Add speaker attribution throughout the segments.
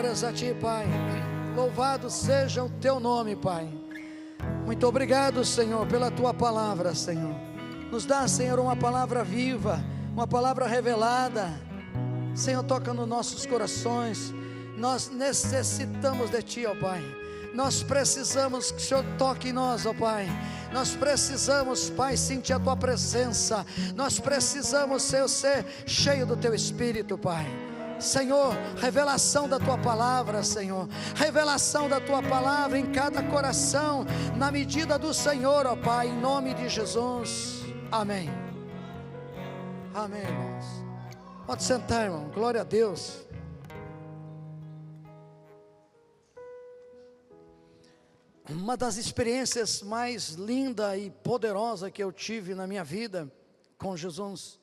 Speaker 1: glórias a Ti, Pai. Louvado seja o Teu nome, Pai. Muito obrigado, Senhor, pela Tua palavra, Senhor. Nos dá, Senhor, uma palavra viva, uma palavra revelada. Senhor, toca nos nossos corações. Nós necessitamos de Ti, ó Pai. Nós precisamos que o Senhor toque em nós, ó Pai. Nós precisamos, Pai, sentir a Tua presença. Nós precisamos, Senhor, ser cheio do Teu Espírito, Pai. Senhor, revelação da Tua palavra, Senhor. Revelação da Tua palavra em cada coração, na medida do Senhor, ó Pai, em nome de Jesus. Amém. Amém, irmãos. Pode sentar, irmão. Glória a Deus. Uma das experiências mais linda e poderosa que eu tive na minha vida com Jesus,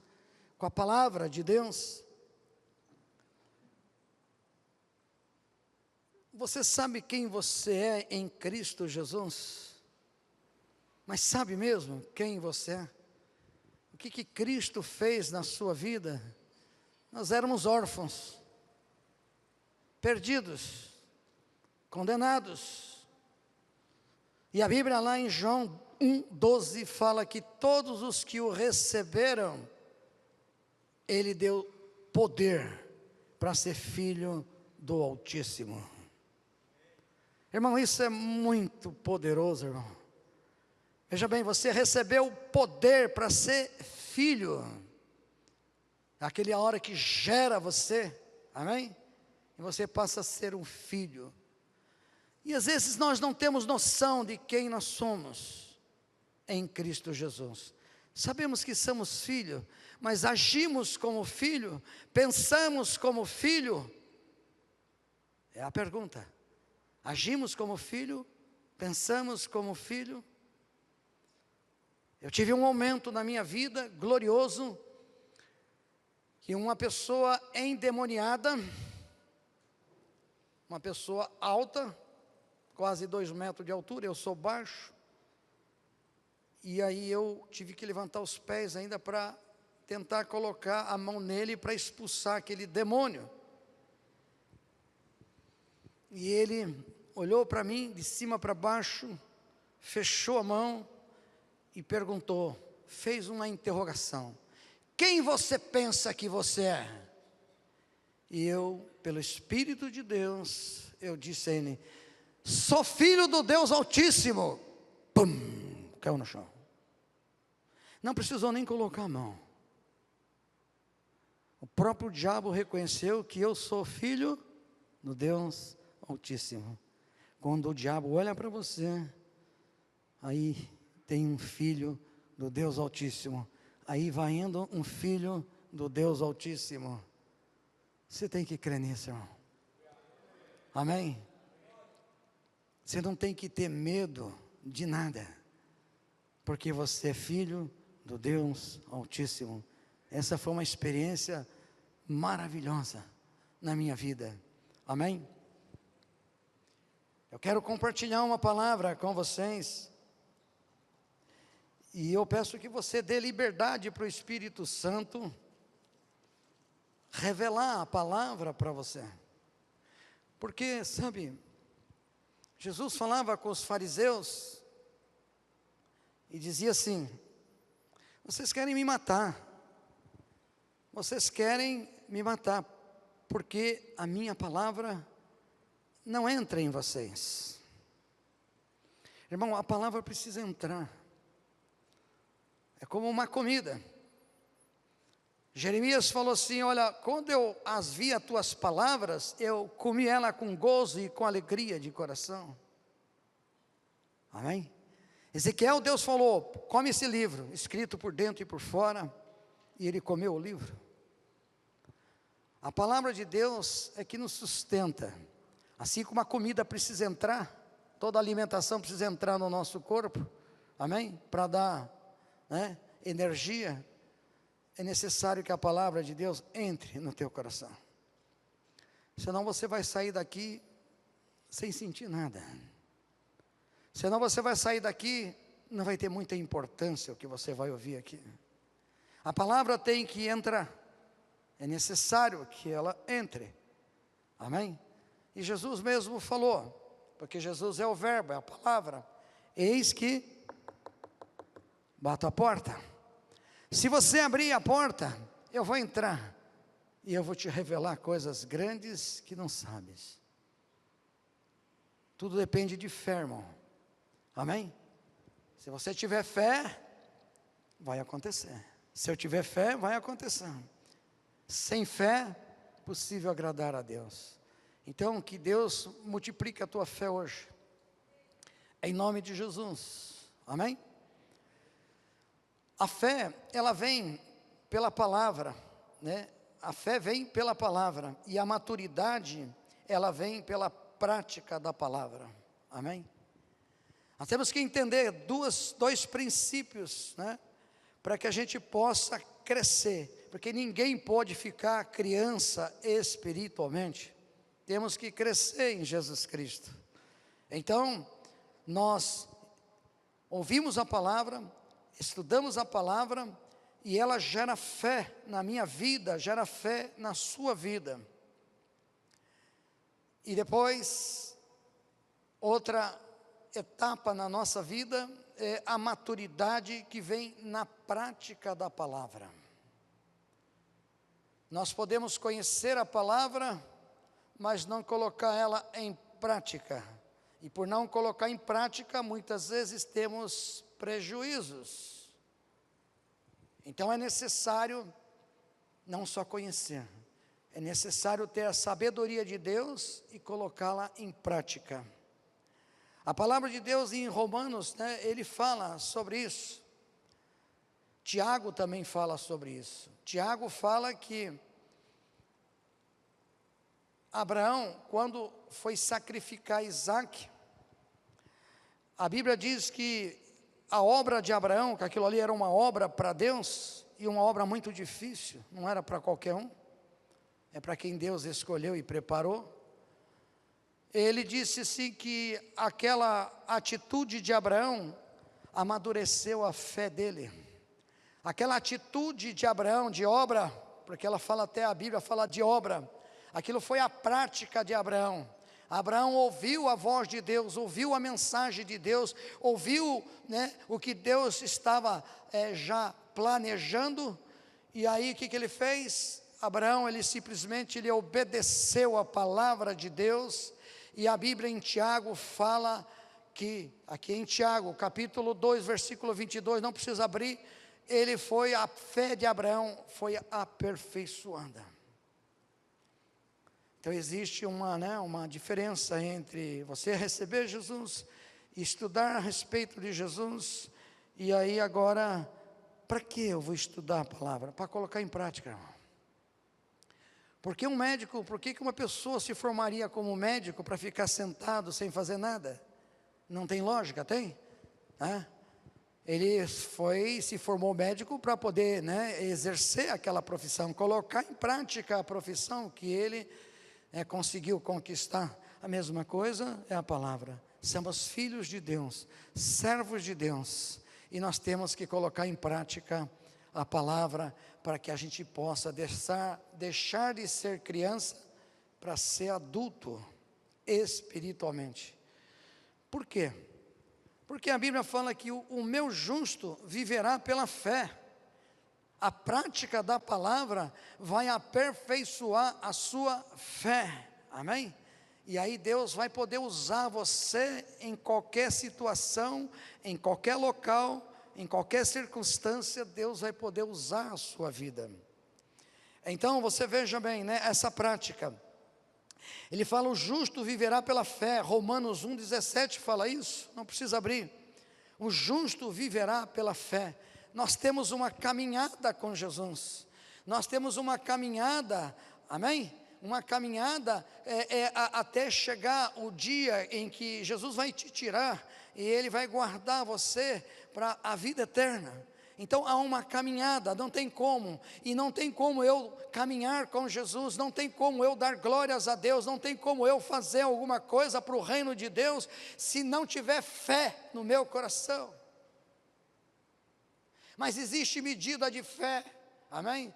Speaker 1: com a palavra de Deus. Você sabe quem você é em Cristo Jesus? Mas sabe mesmo quem você é? O que Cristo fez na sua vida? Nós éramos órfãos, perdidos, condenados. E a Bíblia lá em João 1,12 fala que todos os que o receberam, Ele deu poder para ser filho do Altíssimo. Irmão, isso é muito poderoso, irmão. Veja bem, você recebeu o poder para ser filho. Aquela hora que gera você, amém? E você passa a ser um filho. E às vezes nós não temos noção de quem nós somos em Cristo Jesus. Sabemos que somos filhos, mas agimos como filho, pensamos como filho. É a pergunta. Agimos como filho, pensamos como filho. Eu tive um momento na minha vida glorioso, que uma pessoa endemoniada, uma pessoa alta, quase 2 metros de altura, eu sou baixo, e aí eu tive que levantar os pés ainda para tentar colocar a mão nele para expulsar aquele demônio. E ele olhou para mim de cima para baixo, fechou a mão e perguntou, fez uma interrogação: quem você pensa que você é? E eu, pelo Espírito de Deus, eu disse a ele: sou filho do Deus Altíssimo. Pum, caiu no chão. Não precisou nem colocar a mão. O próprio diabo reconheceu que eu sou filho do Deus Altíssimo. Quando o diabo olha para você, aí tem um filho do Deus Altíssimo. Aí vai indo um filho do Deus Altíssimo. Você tem que crer nisso, irmão. Amém? Você não tem que ter medo de nada, porque você é filho do Deus Altíssimo. Essa foi uma experiência maravilhosa na minha vida. Amém? Eu quero compartilhar uma palavra com vocês, e eu peço que você dê liberdade para o Espírito Santo revelar a palavra para você. Porque, sabe, Jesus falava com os fariseus e dizia assim: vocês querem me matar, vocês querem me matar, porque a minha palavra não entra em vocês. Irmão, a palavra precisa entrar. É como uma comida. Jeremias falou assim: olha, quando eu as vi as tuas palavras, eu comi ela com gozo e com alegria de coração. Amém? Ezequiel, Deus falou: come esse livro, escrito por dentro e por fora, e ele comeu o livro. A palavra de Deus é que nos sustenta. Assim como a comida precisa entrar, toda alimentação precisa entrar no nosso corpo, amém? Para dar, energia. É necessário que a palavra de Deus entre no teu coração. Senão você vai sair daqui sem sentir nada. Senão você vai sair daqui, não vai ter muita importância o que você vai ouvir aqui. A palavra tem que entrar. É necessário que ela entre. Amém? E Jesus mesmo falou, porque Jesus é o verbo, é a palavra. Eis que bato a porta. Se você abrir a porta, eu vou entrar. E eu vou te revelar coisas grandes que não sabes. Tudo depende de fé, irmão. Amém? Se você tiver fé, vai acontecer. Se eu tiver fé, vai acontecer. Sem fé, possível agradar a Deus. Então, que Deus multiplique a tua fé hoje. Em nome de Jesus. Amém? A fé, ela vem pela palavra, né? A fé vem pela palavra. E a maturidade, ela vem pela prática da palavra. Amém? Nós temos que entender dois princípios, né? Para que a gente possa crescer. Porque ninguém pode ficar criança espiritualmente. Temos que crescer em Jesus Cristo. Então, nós ouvimos a palavra, estudamos a palavra, e ela gera fé na minha vida, gera fé na sua vida. E depois, outra etapa na nossa vida é a maturidade que vem na prática da palavra. Nós podemos conhecer a palavra, mas não colocar ela em prática. E por não colocar em prática, muitas vezes temos prejuízos. Então é necessário não só conhecer, é necessário ter a sabedoria de Deus e colocá-la em prática. A palavra de Deus em Romanos, né, ele fala sobre isso. Tiago também fala sobre isso. Tiago fala que Abraão, quando foi sacrificar Isaque, a Bíblia diz que a obra de Abraão, que aquilo ali era uma obra para Deus, e uma obra muito difícil, não era para qualquer um, é para quem Deus escolheu e preparou. Ele disse assim que aquela atitude de Abraão amadureceu a fé dele. Aquela atitude de Abraão, de obra, porque ela fala até, a Bíblia fala de obra, aquilo foi a prática de Abraão. Abraão ouviu a voz de Deus, ouviu a mensagem de Deus, ouviu, né, o que Deus estava já planejando, e aí o que ele fez? Abraão, ele simplesmente obedeceu a palavra de Deus, e a Bíblia em Tiago fala que, aqui em Tiago, capítulo 2, versículo 22, não precisa abrir, a fé de Abraão foi aperfeiçoada. Então existe uma diferença entre você receber Jesus, estudar a respeito de Jesus, e aí agora, para que eu vou estudar a palavra? Para colocar em prática, irmão. Porque um médico, por que uma pessoa se formaria como médico para ficar sentado sem fazer nada? Não tem lógica, tem? Ele se formou médico para poder, né, exercer aquela profissão, colocar em prática a profissão que ele conseguiu conquistar. A mesma coisa é a palavra. Somos filhos de Deus, servos de Deus, e nós temos que colocar em prática a palavra para que a gente possa deixar de ser criança para ser adulto espiritualmente. Por quê? Porque a Bíblia fala que o meu justo viverá pela fé. A prática da palavra vai aperfeiçoar a sua fé, amém? E aí Deus vai poder usar você em qualquer situação, em qualquer local, em qualquer circunstância, Deus vai poder usar a sua vida. Então você veja bem, né, essa prática. Ele fala: o justo viverá pela fé. Romanos 1,17 fala isso, não precisa abrir. O justo viverá pela fé. Nós temos uma caminhada com Jesus, nós temos uma caminhada, amém? Uma caminhada até chegar o dia em que Jesus vai te tirar, e Ele vai guardar você para a vida eterna. Então há uma caminhada, não tem como, e não tem como eu caminhar com Jesus, não tem como eu dar glórias a Deus, não tem como eu fazer alguma coisa para o reino de Deus, se não tiver fé no meu coração. Mas existe medida de fé, amém?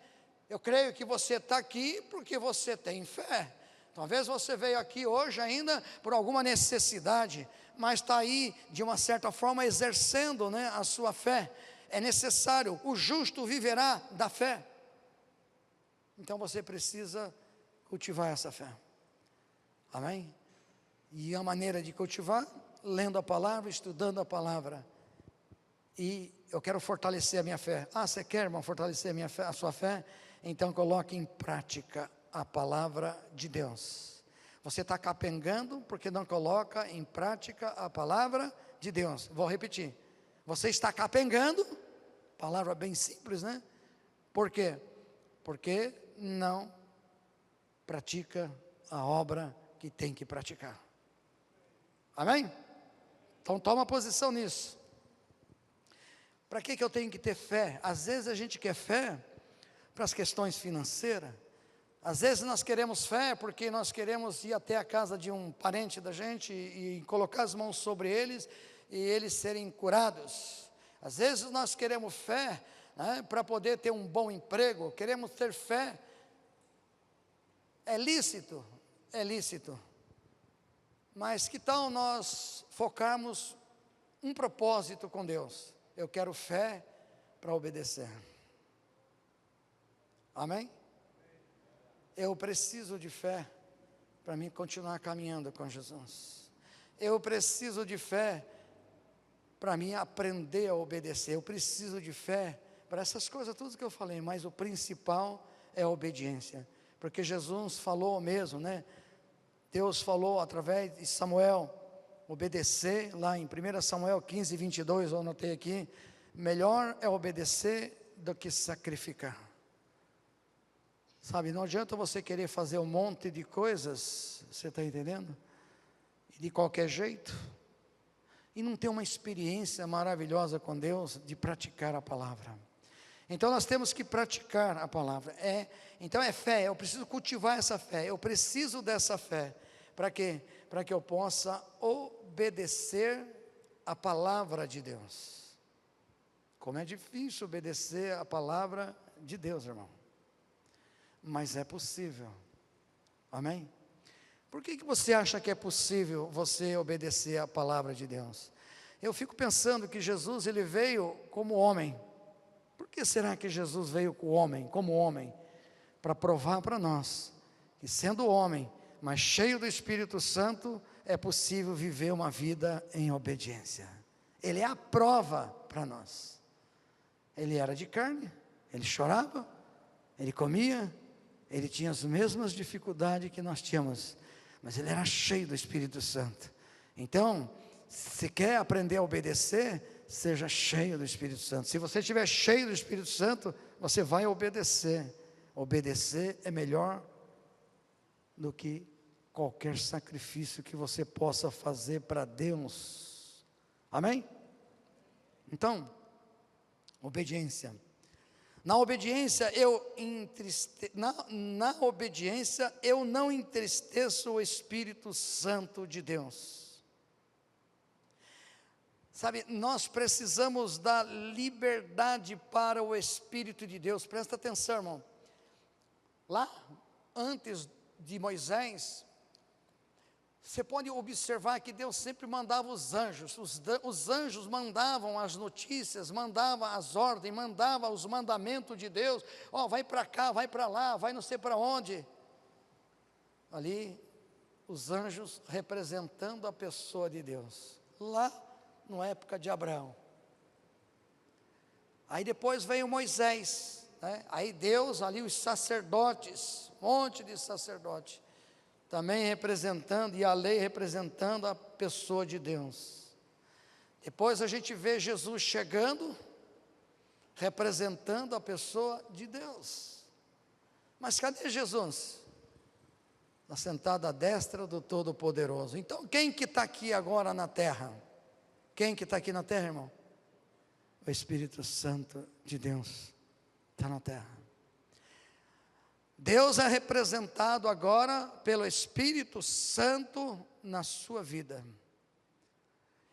Speaker 1: Eu creio que você está aqui porque você tem fé. Talvez você veio aqui hoje ainda por alguma necessidade, mas está aí, de uma certa forma, exercendo, né, a sua fé. É necessário, o justo viverá da fé. Então você precisa cultivar essa fé. Amém? E a maneira de cultivar, lendo a palavra, estudando a palavra. E eu quero fortalecer a minha fé. Ah, você quer, irmão, fortalecer a minha fé, a sua fé? Então coloque em prática a palavra de Deus. Você está capengando porque não coloca em prática a palavra de Deus. Vou repetir. Você está capengando, palavra bem simples, né? Por quê? Porque não pratica a obra que tem que praticar. Amém? Então toma posição nisso. Para que eu tenho que ter fé? Às vezes a gente quer fé para as questões financeiras. Às vezes nós queremos fé porque nós queremos ir até a casa de um parente da gente e colocar as mãos sobre eles e eles serem curados. Às vezes nós queremos fé, né, para poder ter um bom emprego. Queremos ter fé. É lícito, mas que tal nós focarmos um propósito com Deus? Eu quero fé para obedecer. Amém? Eu preciso de fé para mim continuar caminhando com Jesus. Eu preciso de fé para mim aprender a obedecer. Eu preciso de fé para essas coisas, tudo que eu falei, mas o principal é a obediência. Porque Jesus falou mesmo, né? Deus falou através de Samuel, obedecer, lá em 1 Samuel 15, 22, eu anotei aqui, melhor é obedecer do que sacrificar. Sabe, não adianta você querer fazer um monte de coisas, você está entendendo? De qualquer jeito, e não ter uma experiência maravilhosa com Deus de praticar a palavra. Então nós temos que praticar a palavra. Então é fé, eu preciso cultivar essa fé, eu preciso dessa fé. Para quê? Para que eu possa obedecer a palavra de Deus. Como é difícil obedecer a palavra de Deus, irmão. Mas é possível. Amém? Por que você acha que é possível você obedecer a palavra de Deus? Eu fico pensando que Jesus, ele veio como homem. Por que será que Jesus veio como homem? Para provar para nós que sendo homem, mas cheio do Espírito Santo, é possível viver uma vida em obediência. Ele é a prova para nós. Ele era de carne, ele chorava, ele comia, ele tinha as mesmas dificuldades que nós tínhamos, mas ele era cheio do Espírito Santo. Então, se quer aprender a obedecer, seja cheio do Espírito Santo. Se você estiver cheio do Espírito Santo, você vai obedecer. Obedecer é melhor do que qualquer sacrifício que você possa fazer para Deus. Amém? Então, obediência. Na obediência na obediência eu não entristeço o Espírito Santo de Deus. Sabe, nós precisamos dar liberdade para o Espírito de Deus. Presta atenção, irmão. Lá, antes de Moisés, você pode observar que Deus sempre mandava os anjos. Os anjos mandavam as notícias, mandavam as ordens, mandavam os mandamentos de Deus. Ó, vai para cá, vai para lá, vai não sei para onde. Ali, os anjos representando a pessoa de Deus. Lá, na época de Abraão. Aí depois veio Moisés, né? Aí Deus, ali os sacerdotes, um monte de sacerdotes. Também representando, e a lei representando a pessoa de Deus. Depois a gente vê Jesus chegando, representando a pessoa de Deus. Mas cadê Jesus? Está sentado à destra do Todo-Poderoso. Então quem que está aqui agora na terra? Quem que está aqui na terra, irmão? O Espírito Santo de Deus está na terra. Deus é representado agora pelo Espírito Santo na sua vida.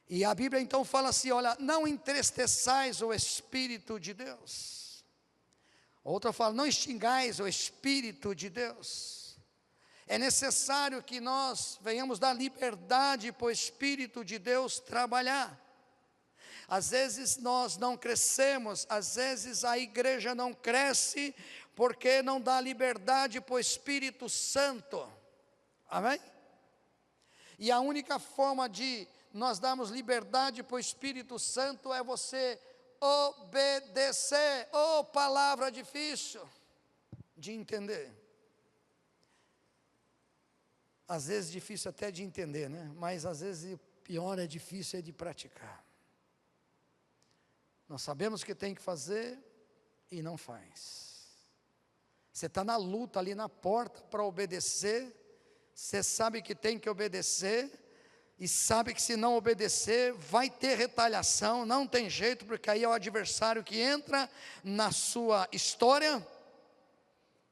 Speaker 1: E a Bíblia então fala assim, olha, não entristeçais o Espírito de Deus. Outra fala, não extingais o Espírito de Deus. É necessário que nós venhamos dar liberdade para o Espírito de Deus trabalhar. Às vezes nós não crescemos, às vezes a igreja não cresce, porque não dá liberdade para o Espírito Santo. Amém? E a única forma de nós darmos liberdade para o Espírito Santo é você obedecer. Oh, palavra difícil de entender. Às vezes difícil até de entender, né? Mas às vezes pior é difícil de praticar. Nós sabemos o que tem que fazer e não faz. Você está na luta ali na porta para obedecer. Você sabe que tem que obedecer. E sabe que se não obedecer vai ter retaliação. Não tem jeito, porque aí é o adversário que entra na sua história.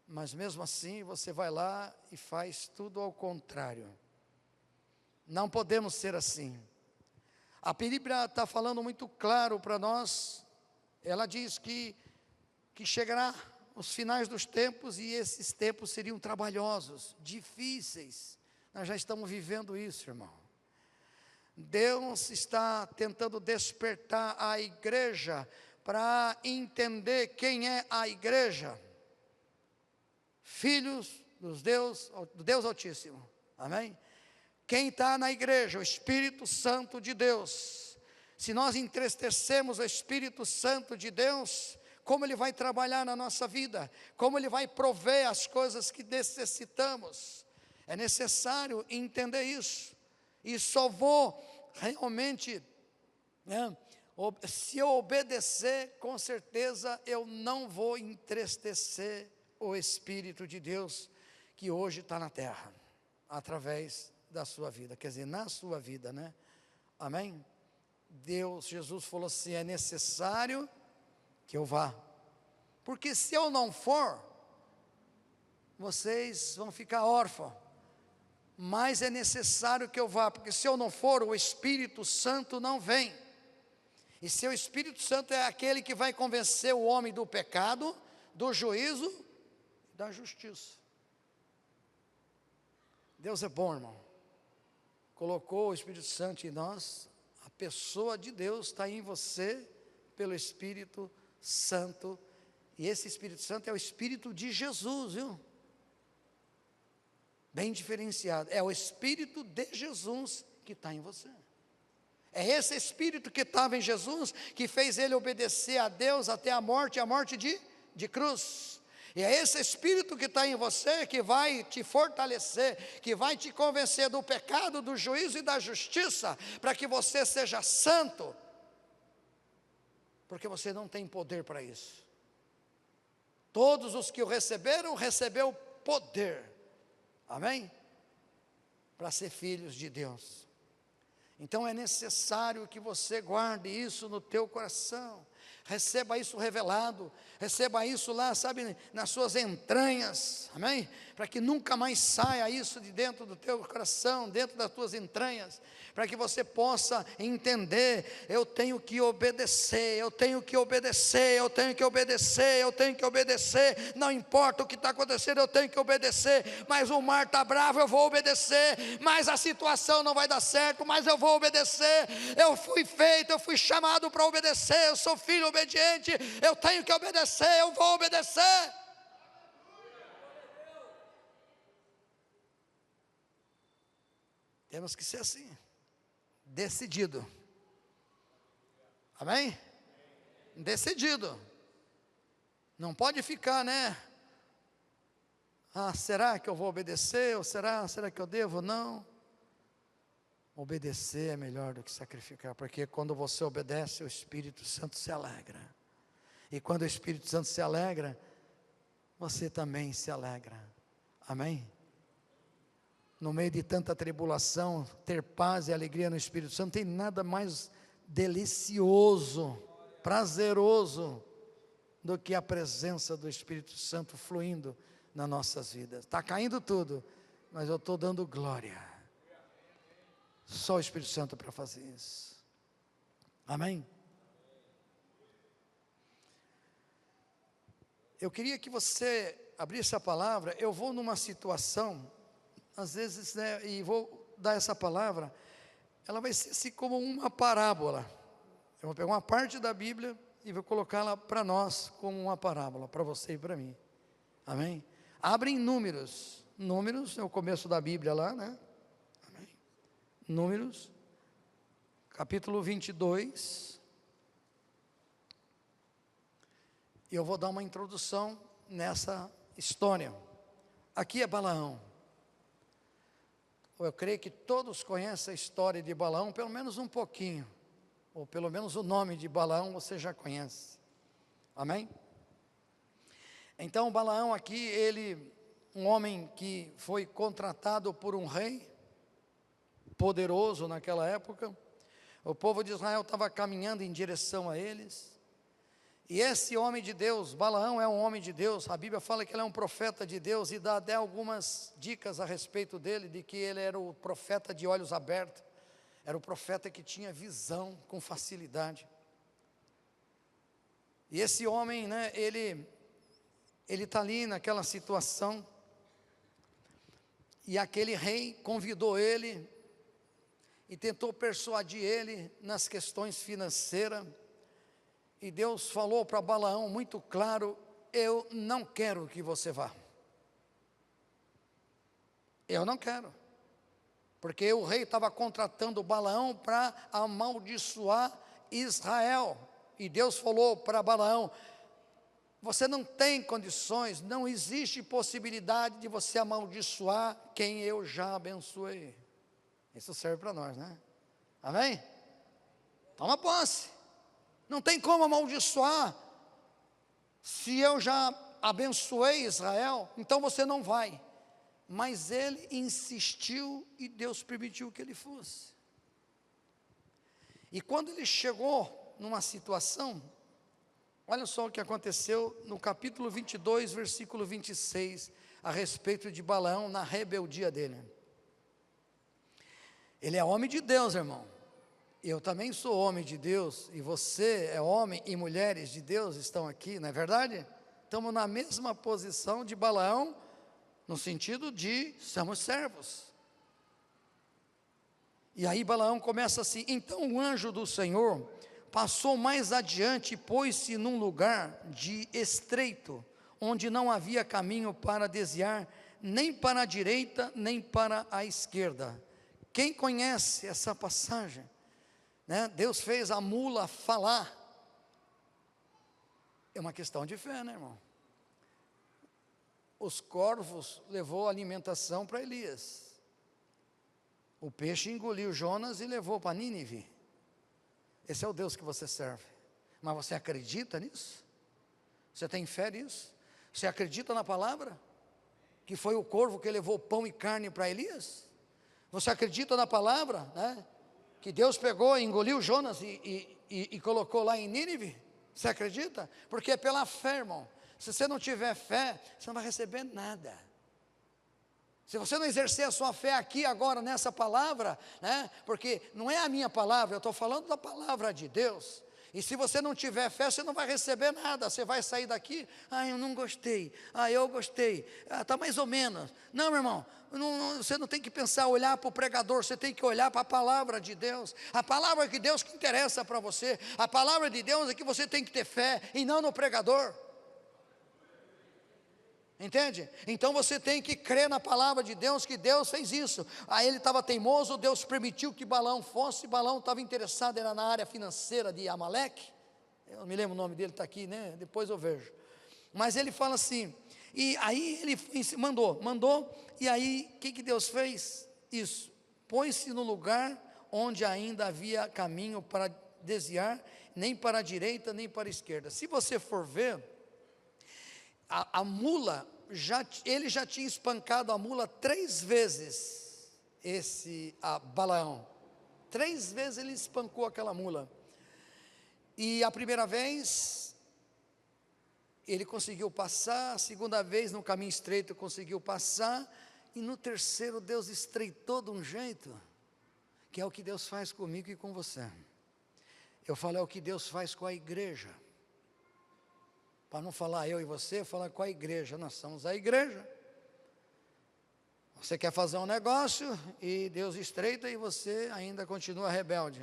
Speaker 1: Mas mesmo assim você vai lá e faz tudo ao contrário. Não podemos ser assim. A Bíblia está falando muito claro para nós. Ela diz que chegará os finais dos tempos e esses tempos seriam trabalhosos, difíceis. Nós já estamos vivendo isso, irmão. Deus está tentando despertar a igreja para entender quem é a igreja. Filhos do Deus Altíssimo, amém? Quem está na igreja? O Espírito Santo de Deus. Se nós entristecemos o Espírito Santo de Deus, como Ele vai trabalhar na nossa vida? Como Ele vai prover as coisas que necessitamos? É necessário entender isso. E só vou realmente, se eu obedecer, com certeza eu não vou entristecer o Espírito de Deus que hoje está na terra, através da sua vida, quer dizer, na sua vida, né? Amém? Jesus falou assim, é necessário que eu vá, porque se eu não for, vocês vão ficar órfãos, mas é necessário que eu vá, porque se eu não for, o Espírito Santo não vem, e se o Espírito Santo é aquele que vai convencer o homem do pecado, do juízo, da justiça. Deus é bom, irmão. Colocou o Espírito Santo em nós. A pessoa de Deus está em você pelo Espírito Santo. E esse Espírito Santo é o Espírito de Jesus, viu? Bem diferenciado. É o Espírito de Jesus que está em você. É esse Espírito que estava em Jesus que fez ele obedecer a Deus até a morte de cruz. E é esse Espírito que está em você que vai te fortalecer, que vai te convencer do pecado, do juízo e da justiça, para que você seja santo, porque você não tem poder para isso. Todos os que o receberam, recebeu poder, amém? Para ser filhos de Deus. Então é necessário que você guarde isso no teu coração. Receba isso revelado, receba isso lá, sabe, nas suas entranhas, amém? Para que nunca mais saia isso de dentro do teu coração, dentro das tuas entranhas, para que você possa entender, eu tenho que obedecer, eu tenho que obedecer, eu tenho que obedecer, eu tenho que obedecer, não importa o que está acontecendo, eu tenho que obedecer, mas o mar está bravo, eu vou obedecer, mas a situação não vai dar certo, mas eu vou obedecer, eu fui feito, eu fui chamado para obedecer, eu sou filho obediente, eu tenho que obedecer, eu vou obedecer. Temos que ser assim, decidido, amém? Decidido, não pode ficar, né? Será que eu vou obedecer, ou será que eu devo? Não, obedecer é melhor do que sacrificar, porque quando você obedece, o Espírito Santo se alegra, e quando o Espírito Santo se alegra, você também se alegra, amém? No meio de tanta tribulação, ter paz e alegria no Espírito Santo, não tem nada mais delicioso, prazeroso, do que a presença do Espírito Santo fluindo nas nossas vidas. Está caindo tudo, mas eu estou dando glória. Só o Espírito Santo para fazer isso. Amém? Eu queria que você abrisse a palavra. Eu vou numa situação às vezes, né, e vou dar essa palavra, ela vai ser assim como uma parábola. Eu vou pegar uma parte da Bíblia e vou colocá-la para nós como uma parábola, para você e para mim. Amém? Abre em Números. Números é o começo da Bíblia lá, né? Amém? Números, capítulo 22. E eu vou dar uma introdução nessa história. Aqui é Balaão. Eu creio que todos conhecem a história de Balaão, pelo menos um pouquinho. Ou pelo menos o nome de Balaão você já conhece. Amém? Então Balaão aqui, ele, um homem que foi contratado por um rei, poderoso naquela época. O povo de Israel estava caminhando em direção a eles. E esse homem de Deus, Balaão é um homem de Deus, a Bíblia fala que ele é um profeta de Deus e dá até algumas dicas a respeito dele, de que ele era o profeta de olhos abertos, era o profeta que tinha visão com facilidade. E esse homem, né, ele está ali naquela situação, e aquele rei convidou ele, e tentou persuadir ele nas questões financeiras, e Deus falou para Balaão muito claro: eu não quero que você vá. Eu não quero. Porque o rei estava contratando Balaão para amaldiçoar Israel. E Deus falou para Balaão: você não tem condições, não existe possibilidade de você amaldiçoar quem eu já abençoei. Isso serve para nós, né? Amém? Toma posse. Não tem como amaldiçoar, se eu já abençoei Israel, então você não vai. Mas ele insistiu e Deus permitiu que ele fosse. E quando ele chegou numa situação, olha só o que aconteceu no capítulo 22, versículo 26, a respeito de Balaão na rebeldia dele. Ele é homem de Deus, irmão. Eu também sou homem de Deus, e você é homem e mulheres de Deus, estão aqui, não é verdade? Estamos na mesma posição de Balaão, no sentido de somos servos. E aí Balaão começa assim: então o anjo do Senhor passou mais adiante e pôs-se num lugar de estreito, onde não havia caminho para desviar, nem para a direita, nem para a esquerda. Quem conhece essa passagem? Né? Deus fez a mula falar. É uma questão de fé, né, irmão? Os corvos levou alimentação para Elias. O peixe engoliu Jonas e levou para Nínive. Esse é o Deus que você serve. Mas você acredita nisso? Você tem fé nisso? Você acredita na palavra? Que foi o corvo que levou pão e carne para Elias? Você acredita na palavra, né? Que Deus pegou e engoliu Jonas e colocou lá em Nínive? Você acredita? Porque é pela fé, irmão. Se você não tiver fé, você não vai receber nada. Se você não exercer a sua fé aqui, agora, nessa palavra, né? Porque não é a minha palavra, eu estou falando da palavra de Deus. E se você não tiver fé, você não vai receber nada. Você vai sair daqui: eu não gostei, eu gostei, está mais ou menos. Não, meu irmão, você não tem que pensar, olhar para o pregador, você tem que olhar para a palavra de Deus. A palavra de Deus que interessa para você. A palavra de Deus é que você tem que ter fé, e não no pregador. Entende? Então você tem que crer na palavra de Deus, que Deus fez isso. Aí ele estava teimoso, Deus permitiu que Balaão fosse. Balaão estava interessado, era na área financeira de Amaleque. Eu não me lembro o nome dele, está aqui, né? Depois eu vejo. Mas ele fala assim, e aí ele mandou, e aí o que Deus fez? Isso, põe-se no lugar onde ainda havia caminho para desviar, nem para a direita, nem para a esquerda. Se você for ver, a mula, ele já tinha espancado a mula 3 vezes, Balaão. 3 vezes ele espancou aquela mula. E a primeira vez, ele conseguiu passar. A segunda vez, no caminho estreito, conseguiu passar. E no terceiro, Deus estreitou de um jeito, que é o que Deus faz comigo e com você. Eu falo, é o que Deus faz com a igreja. Para não falar eu e você, falar com a igreja. Nós somos a igreja. Você quer fazer um negócio e Deus estreita e você ainda continua rebelde.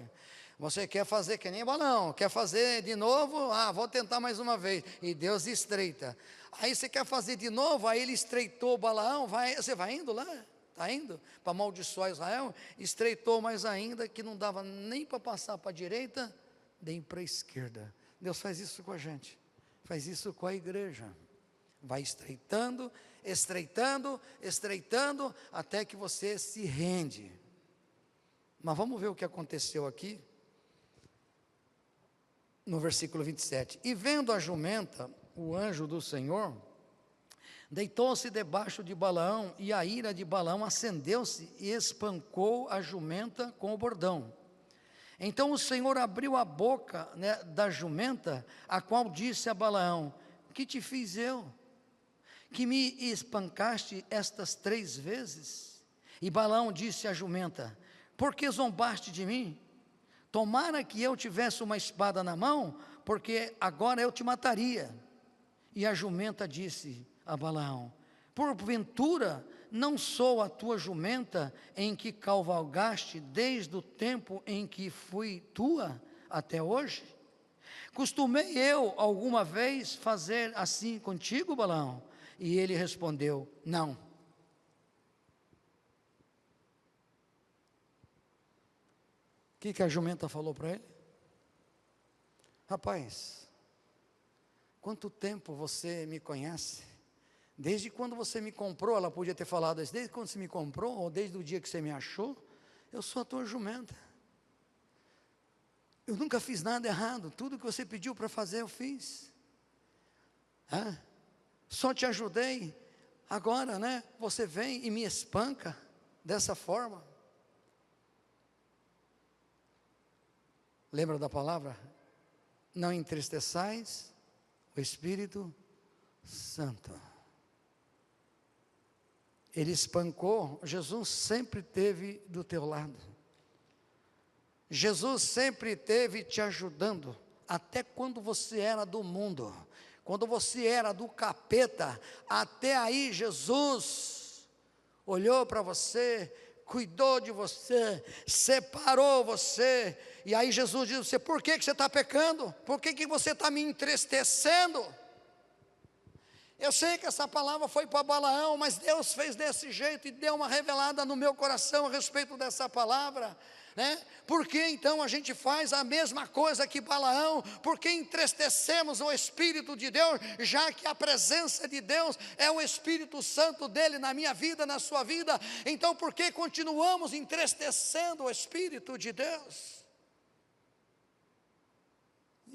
Speaker 1: Você quer fazer que nem Balaão, quer fazer de novo, vou tentar mais uma vez, e Deus estreita. Aí você quer fazer de novo, aí ele estreitou Balaão, você vai indo lá, está indo para amaldiçoar Israel, estreitou mais ainda, que não dava nem para passar para a direita, nem para a esquerda. Deus faz isso com a gente, faz isso com a igreja, vai estreitando, estreitando, estreitando, até que você se rende. Mas vamos ver o que aconteceu aqui, no versículo 27, e vendo a jumenta, o anjo do Senhor, deitou-se debaixo de Balaão, e a ira de Balaão acendeu-se, e espancou a jumenta com o bordão. Então o Senhor abriu a boca, da jumenta, a qual disse a Balaão: que te fiz eu, que me espancaste estas 3 vezes? E Balaão disse à jumenta: por que zombaste de mim? Tomara que eu tivesse uma espada na mão, porque agora eu te mataria. E a jumenta disse a Balaão: porventura não sou a tua jumenta em que cavalgaste desde o tempo em que fui tua até hoje? Costumei eu alguma vez fazer assim contigo, Balaão? E ele respondeu: não. O que a jumenta falou para ele? Rapaz, quanto tempo você me conhece? Desde quando você me comprou, ela podia ter falado isso, desde quando você me comprou, ou desde o dia que você me achou, eu sou a tua jumenta. Eu nunca fiz nada errado, tudo que você pediu para fazer eu fiz. Só te ajudei, agora, você vem e me espanca dessa forma. Lembra da palavra? Não entristeçais o Espírito Santo. Ele espancou, Jesus sempre esteve do teu lado. Jesus sempre esteve te ajudando, até quando você era do mundo, quando você era do capeta, até aí Jesus olhou para você, cuidou de você, separou você, e aí Jesus diz a você: por que você está pecando? Por que você está me entristecendo? Eu sei que essa palavra foi para Balaão, mas Deus fez desse jeito e deu uma revelada no meu coração a respeito dessa palavra. Por que então a gente faz a mesma coisa que Balaão? Por que entristecemos o Espírito de Deus, já que a presença de Deus é o Espírito Santo dele na minha vida, na sua vida? Então por que continuamos entristecendo o Espírito de Deus?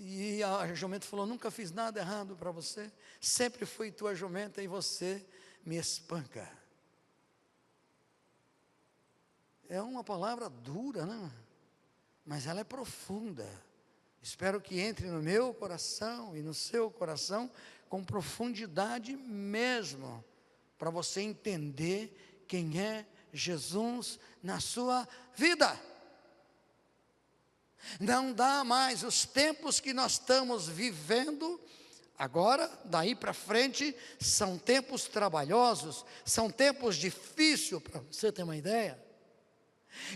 Speaker 1: E a jumenta falou: nunca fiz nada errado para você, sempre fui tua jumenta e você me espanca. É uma palavra dura, mas ela é profunda. Espero que entre no meu coração e no seu coração com profundidade mesmo, para você entender quem é Jesus na sua vida. Não dá mais, os tempos que nós estamos vivendo agora, daí para frente, são tempos trabalhosos, são tempos difíceis, para você ter uma ideia.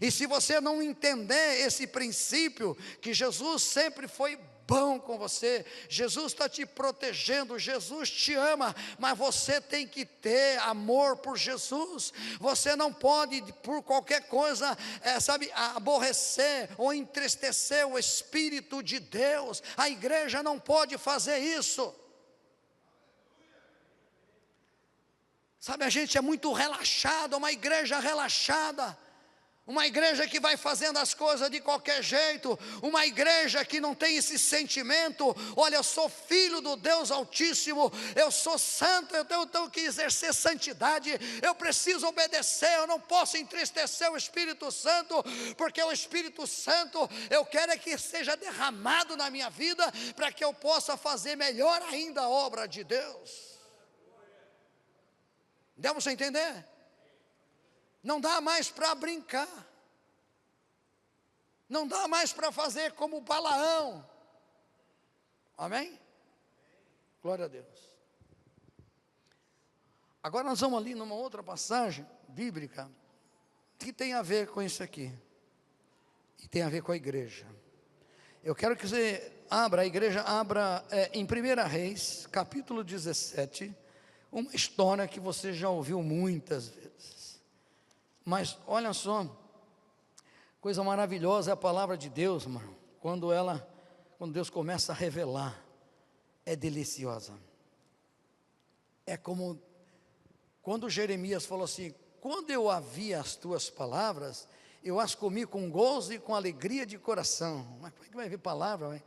Speaker 1: E se você não entender esse princípio, que Jesus sempre foi bom com você, Jesus está te protegendo, Jesus te ama, mas você tem que ter amor por Jesus. Você não pode por qualquer coisa, aborrecer ou entristecer o Espírito de Deus. A igreja não pode fazer isso. A gente é muito relaxado, uma igreja relaxada, uma igreja que vai fazendo as coisas de qualquer jeito, uma igreja que não tem esse sentimento: olha, eu sou filho do Deus Altíssimo, eu sou santo, eu tenho que exercer santidade, eu preciso obedecer, eu não posso entristecer o Espírito Santo, porque o Espírito Santo, eu quero é que seja derramado na minha vida, para que eu possa fazer melhor ainda a obra de Deus. Deu para você entender? Não dá mais para brincar, não dá mais para fazer como Balaão. Amém? Glória a Deus. Agora nós vamos ali numa outra passagem, bíblica que tem a ver com isso aqui, e tem a ver com a igreja. Eu quero que você abra em 1 Reis, capítulo 17, uma história que você já ouviu muitas vezes, mas olha só, coisa maravilhosa é a palavra de Deus, irmão, quando Deus começa a revelar, é deliciosa. É como quando Jeremias falou assim: quando eu ouvi as tuas palavras, eu as comi com gozo e com alegria de coração. Mas como é que vai vir palavra? Vai?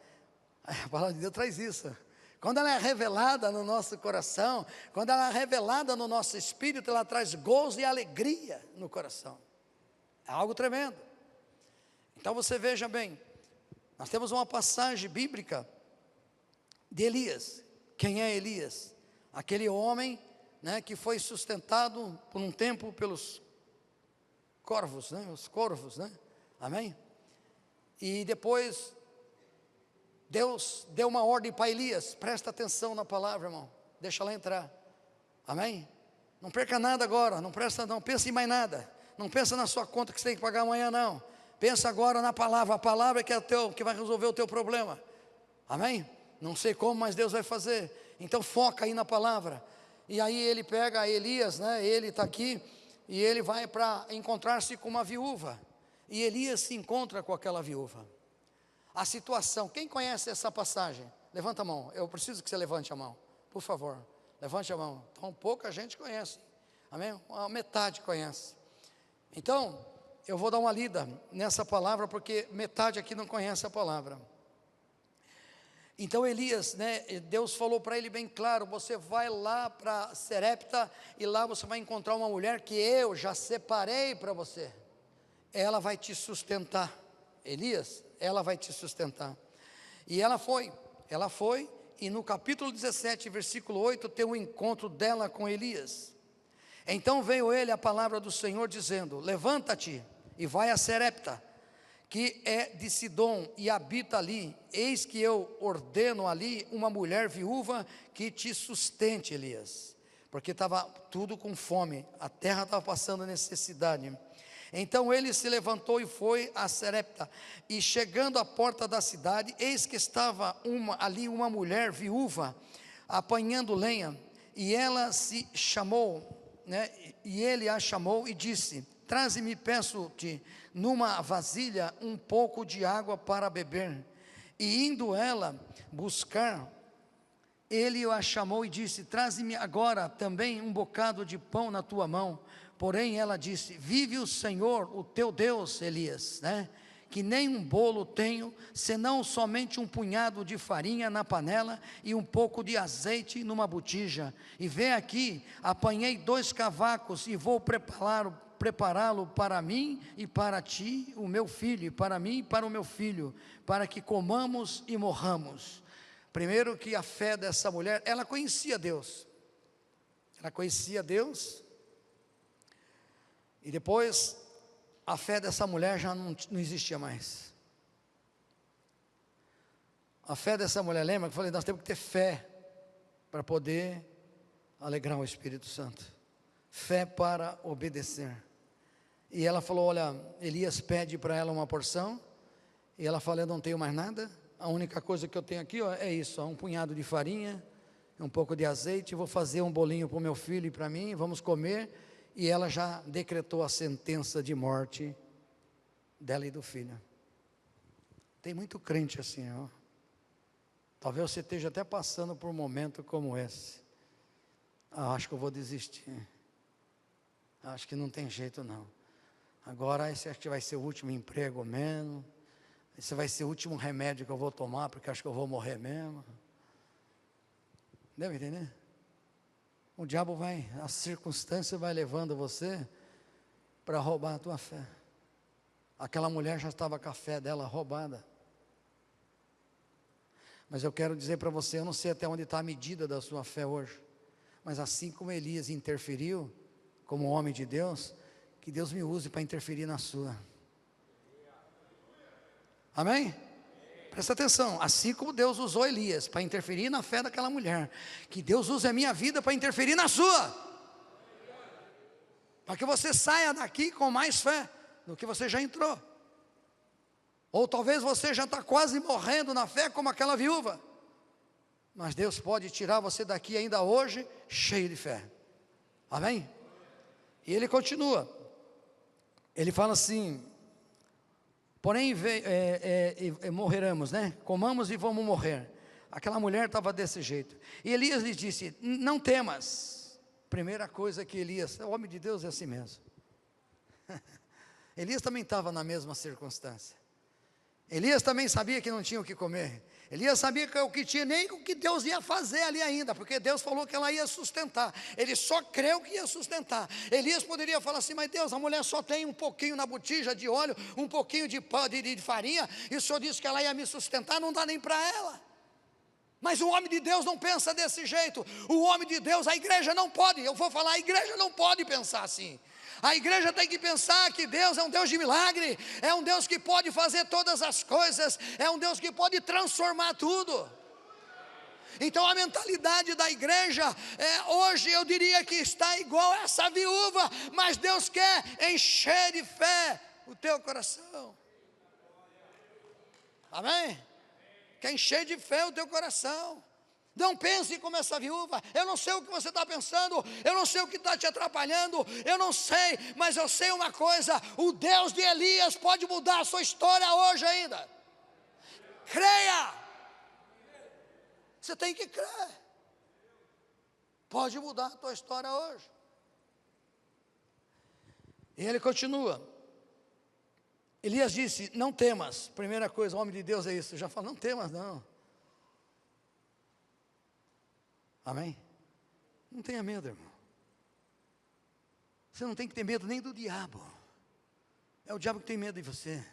Speaker 1: A palavra de Deus traz isso. Quando ela é revelada no nosso coração, quando ela é revelada no nosso espírito, ela traz gozo e alegria no coração. É algo tremendo. Então você veja bem, nós temos uma passagem bíblica de Elias. Quem é Elias? Aquele homem, né, que foi sustentado por um tempo pelos corvos, né, os corvos, né, amém? E depois Deus deu uma ordem para Elias, presta atenção na palavra, irmão, deixa ela entrar, amém? Não perca nada agora, não pense em mais nada, não pensa na sua conta que você tem que pagar amanhã, não. Pensa agora na palavra, a palavra que vai resolver o teu problema, amém? Não sei como, mas Deus vai fazer. Então foca aí na palavra. E aí ele pega Elias, né? Ele está aqui e ele vai para encontrar-se com uma viúva. E Elias se encontra com aquela viúva. A situação, quem conhece essa passagem? Levanta a mão, eu preciso que você levante a mão, por favor, levante a mão. Então pouca gente conhece, amém? A metade conhece. Então, eu vou dar uma lida nessa palavra, porque metade aqui não conhece a palavra. Então Elias, né, Deus falou para ele bem claro: você vai lá para Serepta, e lá você vai encontrar uma mulher que eu já separei para você, ela vai te sustentar, Elias, ela vai te sustentar. E ela foi, e no capítulo 17, versículo 8, tem um encontro dela com Elias. Então veio ele a palavra do Senhor dizendo: levanta-te e vai a Serepta, que é de Sidom, e habita ali. Eis que eu ordeno ali uma mulher viúva que te sustente, Elias, porque estava tudo com fome, a terra estava passando necessidade. Então ele se levantou e foi a Serepta, e chegando à porta da cidade, eis que estava ali uma mulher viúva, apanhando lenha, e ela se chamou, né, e ele a chamou e disse: traze-me, peço-te, numa vasilha um pouco de água para beber. E indo ela buscar, ele a chamou e disse: traze-me agora também um bocado de pão na tua mão. Porém ela disse: vive o Senhor, o teu Deus, Elias, né, que nem um bolo tenho, senão somente um punhado de farinha na panela e um pouco de azeite numa botija. E vem aqui, apanhei 2 cavacos e vou prepará-lo para mim e para ti, o meu filho, e para mim e para o meu filho, para que comamos e morramos. Primeiro que a fé dessa mulher, ela conhecia Deus, e depois a fé dessa mulher já não existia mais. A fé dessa mulher, lembra que eu falei, nós temos que ter fé para poder alegrar o Espírito Santo, fé para obedecer. E ela falou: olha, Elias pede para ela uma porção, e ela fala: eu não tenho mais nada, a única coisa que eu tenho aqui, ó, é isso, ó, um punhado de farinha, um pouco de azeite, vou fazer um bolinho para o meu filho e para mim, vamos comer. E ela já decretou a sentença de morte dela e do filho. Tem muito crente assim, ó. Talvez você esteja até passando por um momento como esse. Acho que eu vou desistir, acho que não tem jeito não. Agora esse acho que vai ser o último emprego mesmo, esse vai ser o último remédio que eu vou tomar, porque acho que eu vou morrer mesmo. Deve entender? O diabo a circunstância vai levando você para roubar a tua fé. Aquela mulher já estava com a fé dela roubada. Mas eu quero dizer para você, eu não sei até onde está a medida da sua fé hoje, mas assim como Elias interferiu, como homem de Deus, que Deus me use para interferir na sua. Amém? Presta atenção, assim como Deus usou Elias para interferir na fé daquela mulher, que Deus use a minha vida para interferir na sua. para que você saia daqui com mais fé do que você já entrou. Ou talvez você já está quase morrendo na fé como aquela viúva, mas Deus pode tirar você daqui ainda hoje cheio de fé. Amém? E ele continua, ele fala assim: porém morreremos, né? Comamos e vamos morrer. Aquela mulher estava desse jeito, e Elias lhe disse: não temas. Primeira coisa que Elias, o homem de Deus é assim mesmo. Elias também estava na mesma circunstância. Elias também sabia que não tinha o que comer. Elias sabia que o que tinha, nem o que Deus ia fazer ali ainda, porque Deus falou que ela ia sustentar. Ele só creu que ia sustentar. Elias poderia falar assim: mas Deus, a mulher só tem um pouquinho na botija de óleo, um pouquinho de farinha, e o Senhor disse que ela ia me sustentar, não dá nem para ela. Mas o homem de Deus não pensa desse jeito. O homem de Deus, a igreja não pode, eu vou falar, a igreja não pode pensar assim. A igreja tem que pensar que Deus é um Deus de milagre, é um Deus que pode fazer todas as coisas, é um Deus que pode transformar tudo. Então a mentalidade da igreja, hoje eu diria que está igual a essa viúva, mas Deus quer encher de fé o teu coração. Amém? Quer encher de fé o teu coração. Não pense como essa viúva. Eu não sei o que você está pensando, eu não sei o que está te atrapalhando, eu não sei, mas eu sei uma coisa: o Deus de Elias pode mudar a sua história hoje ainda. Creia. Você tem que crer. Pode mudar a tua história hoje. E ele continua. Elias disse: não temas. Primeira coisa, o homem de Deus é isso. Já fala: não temas não. Amém? Não tenha medo, irmão. Você não tem que ter medo nem do diabo. É o diabo que tem medo de você.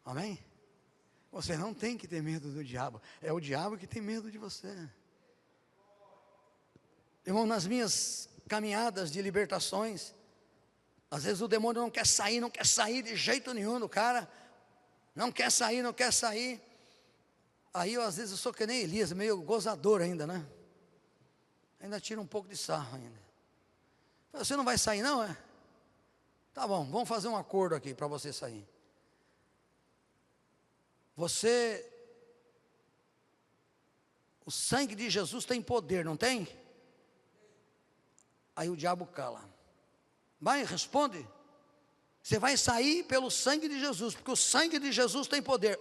Speaker 1: Amém? Você não tem que ter medo do diabo. É o diabo que tem medo de você. Irmão, nas minhas caminhadas de libertações, às vezes o demônio não quer sair de jeito nenhum do cara. Não quer sair. Aí eu às vezes eu sou que nem Elias, meio gozador ainda, né? Ainda tiro um pouco de sarro ainda. Você não vai sair não, é? Tá bom, vamos fazer um acordo aqui para você sair. O sangue de Jesus tem poder, não tem? Aí o diabo cala. Vai, responde. Você vai sair pelo sangue de Jesus, porque o sangue de Jesus tem poder.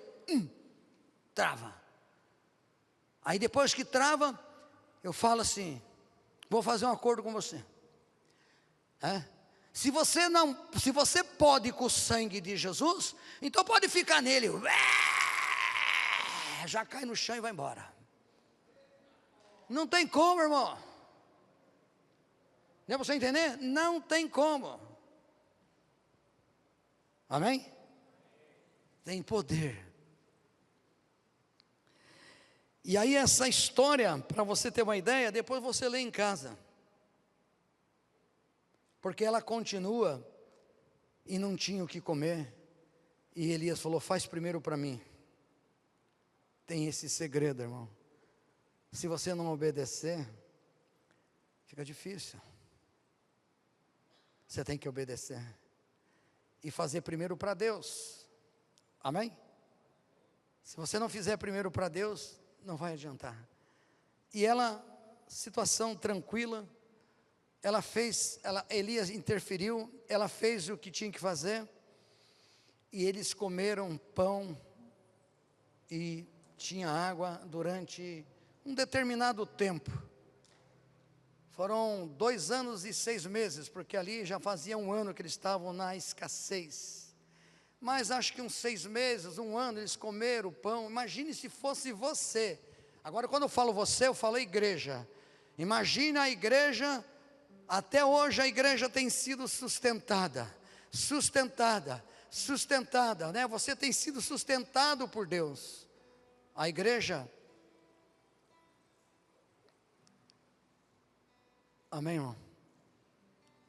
Speaker 1: Trava. Aí depois que trava, eu falo assim: vou fazer um acordo com você. Se você pode com o sangue de Jesus, então pode ficar nele. Já cai no chão e vai embora. Não tem como, irmão. Deu para você entender? Não tem como. Amém? Tem poder. E aí essa história, para você ter uma ideia, depois você lê em casa. Porque ela continua e não tinha o que comer. E Elias falou: faz primeiro para mim. Tem esse segredo, irmão. Se você não obedecer, fica difícil. Você tem que obedecer. E fazer primeiro para Deus. Amém? Se você não fizer primeiro para Deus, não vai adiantar. E ela, situação tranquila, Elias interferiu, ela fez o que tinha que fazer, e eles comeram pão e tinha água durante um determinado tempo. Foram 2 anos e 6 meses, porque ali já fazia 1 ano que eles estavam na escassez. Mas acho que uns 6 meses, 1 ano, eles comeram o pão. Imagine se fosse você. Agora quando eu falo você, eu falo igreja. Imagina a igreja, até hoje a igreja tem sido sustentada, né? Você tem sido sustentado por Deus. A igreja. Amém, irmão?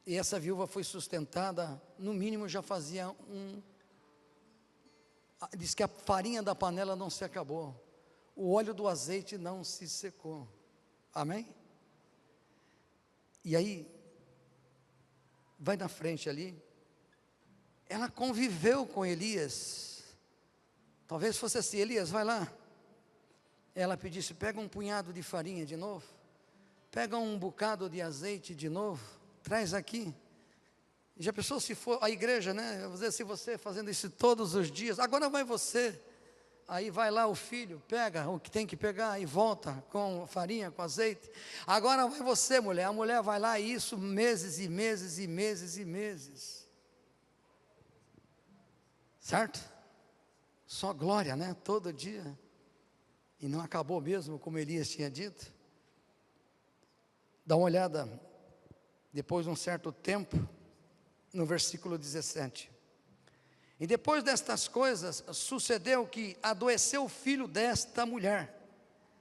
Speaker 1: E essa viúva foi sustentada, no mínimo já fazia diz que a farinha da panela não se acabou, o óleo do azeite não se secou. Amém? E aí, vai na frente ali. Ela conviveu com Elias. Talvez fosse assim: Elias, vai lá. Ela pedisse: pega um punhado de farinha de novo, pega um bocado de azeite de novo, traz aqui. Já pensou se for a igreja, né? Vou dizer, se você fazendo isso todos os dias, agora vai você. Aí vai lá o filho, pega o que tem que pegar e volta com farinha, com azeite. Agora vai você, mulher. A mulher vai lá e isso meses e meses e meses e meses. Certo? Só glória, né? Todo dia. E não acabou mesmo, como Elias tinha dito. Dá uma olhada, depois de um certo tempo, no versículo 17. E depois destas coisas, sucedeu que adoeceu o filho desta mulher,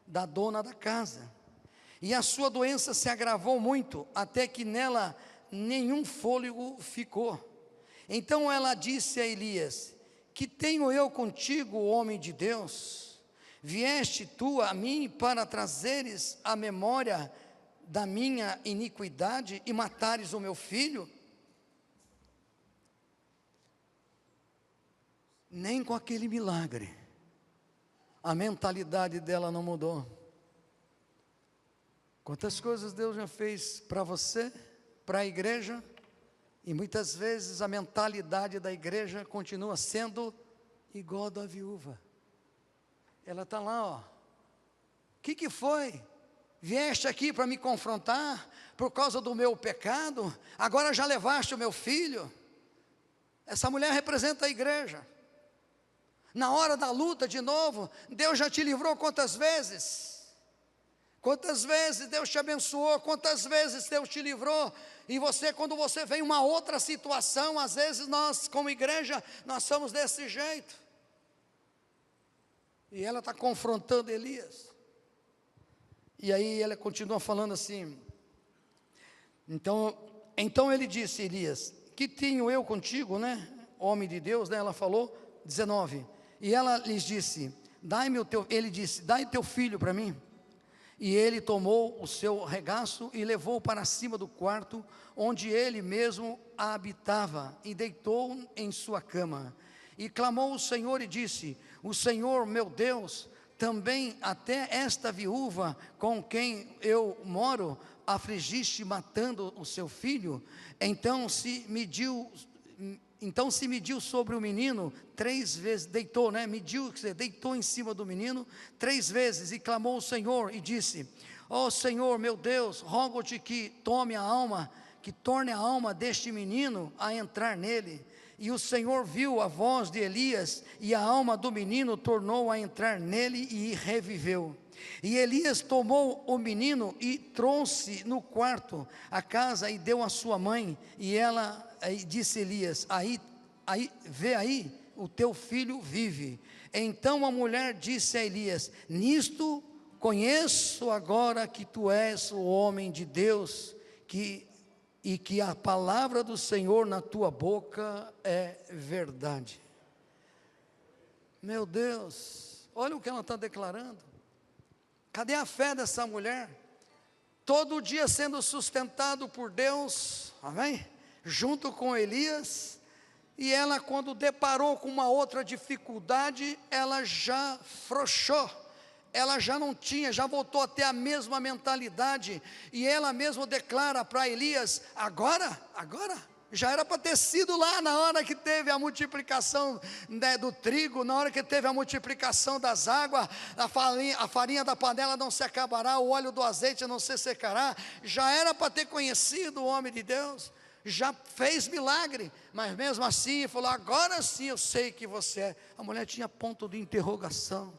Speaker 1: da dona da casa. E a sua doença se agravou muito, até que nela nenhum fôlego ficou. Então ela disse a Elias: que tenho eu contigo, homem de Deus? Vieste tu a mim para trazeres a memória da minha iniquidade e matares o meu filho? Nem com aquele milagre, a mentalidade dela não mudou. Quantas coisas Deus já fez para você, para a igreja, e muitas vezes a mentalidade da igreja continua sendo igual a da viúva. Ela está lá, ó. O que foi? Vieste aqui para me confrontar por causa do meu pecado? Agora já levaste o meu filho? Essa mulher representa a igreja. Na hora da luta, de novo, Deus já te livrou quantas vezes? Quantas vezes Deus te abençoou? Quantas vezes Deus te livrou? E você, quando você vem uma outra situação, às vezes nós, como igreja, nós somos desse jeito. E ela está confrontando Elias. E aí ela continua falando assim. Então ele disse: Elias, que tenho eu contigo, né? Homem de Deus, né? Ela falou, 19. E ela lhes disse: ele disse, dai teu filho para mim. E ele tomou o seu regaço e levou para cima do quarto, onde ele mesmo habitava, e deitou em sua cama. E clamou o Senhor e disse: o Senhor meu Deus, também até esta viúva com quem eu moro, afligiste matando o seu filho? Então se mediu sobre o menino 3 vezes, deitou, né? Mediu, quer dizer, deitou em cima do menino 3 vezes, e clamou o Senhor e disse: ó Senhor meu Deus, rogo-te que torne a alma deste menino a entrar nele. E o Senhor viu a voz de Elias, e a alma do menino tornou a entrar nele e reviveu. E Elias tomou o menino e trouxe no quarto a casa e deu à sua mãe. E ela disse Elias: vê aí, o teu filho vive. Então a mulher disse a Elias: nisto conheço agora que tu és o homem de Deus, e que a palavra do Senhor na tua boca é verdade. Meu Deus, olha o que ela está declarando. Cadê a fé dessa mulher? Todo dia sendo sustentado por Deus, amém? Junto com Elias. E ela, quando deparou com uma outra dificuldade, ela já frouxou. Ela já não tinha, já voltou a ter a mesma mentalidade. E ela mesma declara para Elias: agora, já era para ter sido lá na hora que teve a multiplicação, né, do trigo, na hora que teve a multiplicação das águas, a farinha da panela não se acabará, o óleo do azeite não se secará. Já era para ter conhecido o homem de Deus, já fez milagre, mas mesmo assim falou: agora sim eu sei que você é. A mulher tinha ponto de interrogação.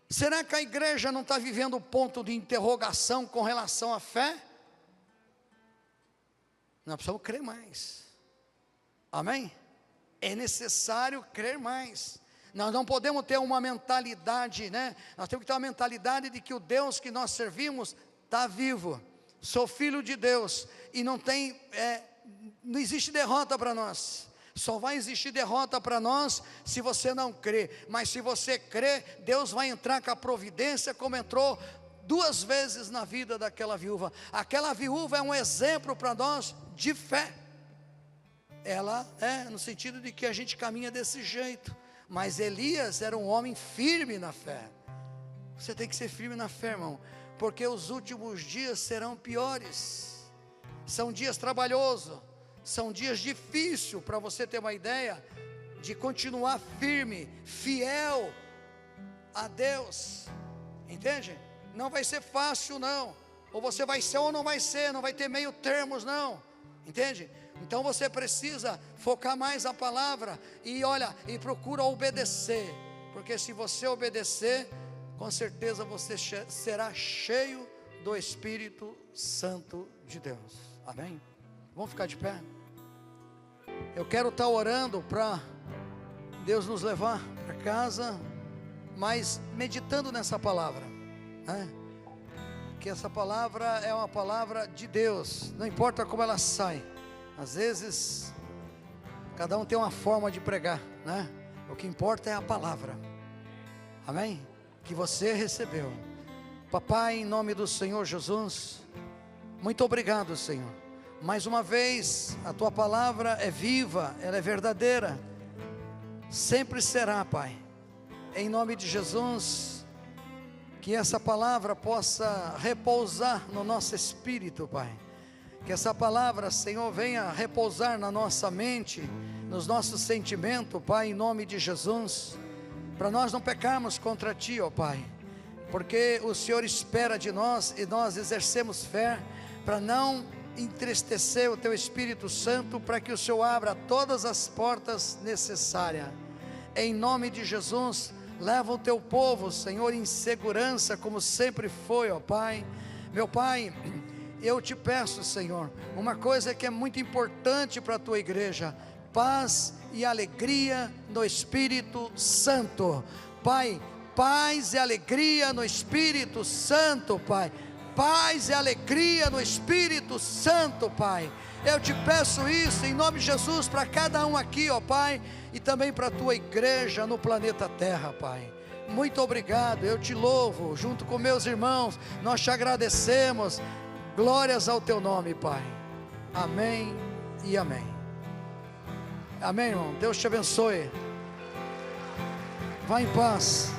Speaker 1: Será que a igreja não está vivendo ponto de interrogação com relação à fé? Nós precisamos crer mais, amém? É necessário crer mais. Nós não podemos ter uma mentalidade, né? Nós temos que ter uma mentalidade de que o Deus que nós servimos está vivo. Sou filho de Deus, e não não existe derrota para nós. Só vai existir derrota para nós se você não crer. Mas se você crer, Deus vai entrar com a providência, como entrou 2 vezes na vida daquela viúva. Aquela viúva é um exemplo para nós de fé. Ela é no sentido de que a gente caminha desse jeito, mas Elias era um homem firme na fé. Você tem que ser firme na fé, irmão, porque os últimos dias serão piores. São dias trabalhosos, são dias difíceis, para você ter uma ideia, de continuar firme, fiel a Deus, entende? Não vai ser fácil não, ou você vai ser ou não vai ser, não vai ter meio termos não, entende? Então você precisa focar mais a palavra, e olha, e procura obedecer, porque se você obedecer, com certeza você será cheio do Espírito Santo de Deus, amém? Vamos ficar de pé? Eu quero estar orando para Deus nos levar para casa, mas meditando nessa palavra, né? Que essa palavra é uma palavra de Deus, não importa como ela sai. Às vezes, cada um tem uma forma de pregar, né? O que importa é a palavra, amém? Que você recebeu. Papai, em nome do Senhor Jesus, muito obrigado, Senhor. Mais uma vez, a Tua palavra é viva, ela é verdadeira, sempre será, Pai. Em nome de Jesus, que essa palavra possa repousar no nosso espírito, Pai. Que essa palavra, Senhor, venha repousar na nossa mente, nos nossos sentimentos, Pai, em nome de Jesus, para nós não pecarmos contra Ti, ó Pai, porque o Senhor espera de nós, e nós exercemos fé, para não entristecer o Teu Espírito Santo, para que o Senhor abra todas as portas necessárias. Em nome de Jesus, leva o Teu povo, Senhor, em segurança, como sempre foi, ó Pai. Meu Pai, eu te peço, Senhor, uma coisa que é muito importante para a Tua igreja: paz e alegria no Espírito Santo. Pai, paz e alegria no Espírito Santo, Pai. Paz e alegria no Espírito Santo, Pai. Eu te peço isso em nome de Jesus para cada um aqui, ó Pai, e também para a Tua igreja no planeta Terra, Pai. Muito obrigado, eu te louvo, junto com meus irmãos, nós te agradecemos. Glórias ao Teu nome, Pai. Amém e amém. Amém, irmão. Deus te abençoe. Vá em paz.